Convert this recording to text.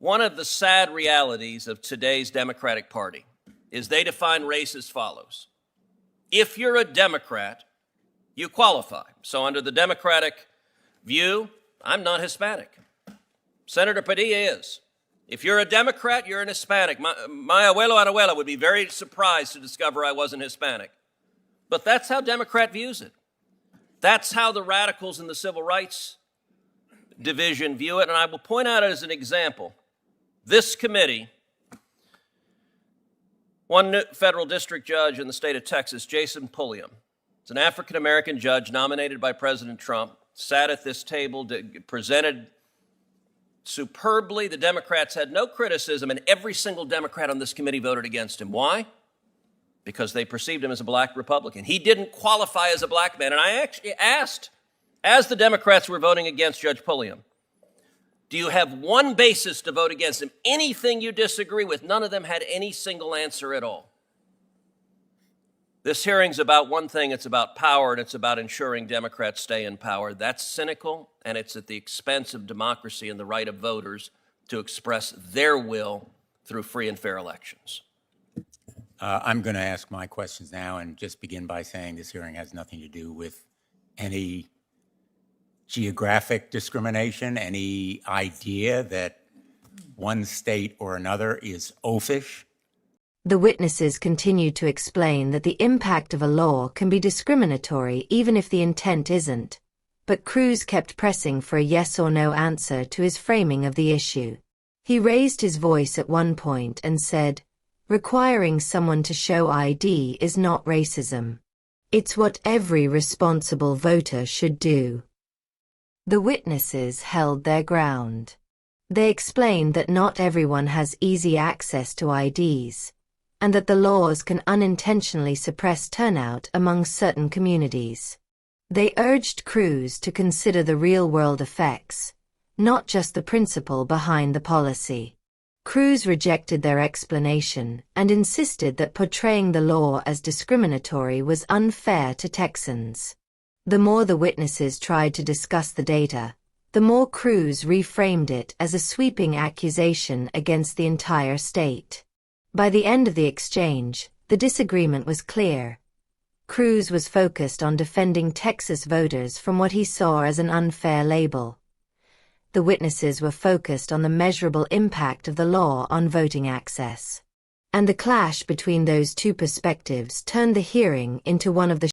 One of the sad realities of today's Democratic Party is they define race as follows. If you're a Democrat, you qualify. So under the Democratic view, I'm not Hispanic. Senator Padilla is. If you're a Democrat, you're an Hispanic. My abuelo and abuela would be very surprised to discover I wasn't Hispanic. But that's how Democrat views it. That's how the radicals in the civil rights division view it. And I will point out as an example, this committee, one federal district judge in the state of Texas, Jason Pulliam, is an African-American judge nominated by President Trump, sat at this table, presented superbly. The Democrats had no criticism, and every single Democrat on this committee voted against him. Why? Because they perceived him as a black Republican. He didn't qualify as a black man. And I actually asked, as the Democrats were voting against Judge Pulliam, do you have one basis to vote against him? Anything you disagree with? None of them had any single answer at all. This hearing's about one thing. It's about power, and it's about ensuring Democrats stay in power. That's cynical, and it's at the expense of democracy and the right of voters to express their will through free and fair elections. I'm going to ask my questions now and just begin by saying this hearing has nothing to do with any geographic discrimination, any idea that one state or another is oafish. The witnesses continued to explain that the impact of a law can be discriminatory even if the intent isn't, but Cruz kept pressing for a yes or no answer to his framing of the issue. He raised his voice at one point and said, "Requiring someone to show ID is not racism. It's what every responsible voter should do." The witnesses held their ground. They explained that not everyone has easy access to IDs, and that the laws can unintentionally suppress turnout among certain communities. They urged Cruz to consider the real-world effects, not just the principle behind the policy. Cruz rejected their explanation and insisted that portraying the law as discriminatory was unfair to Texans. The more the witnesses tried to discuss the data, the more Cruz reframed it as a sweeping accusation against the entire state. By the end of the exchange, the disagreement was clear. Cruz was focused on defending Texas voters from what he saw as an unfair label. The witnesses were focused on the measurable impact of the law on voting access. And the clash between those two perspectives turned the hearing into one of the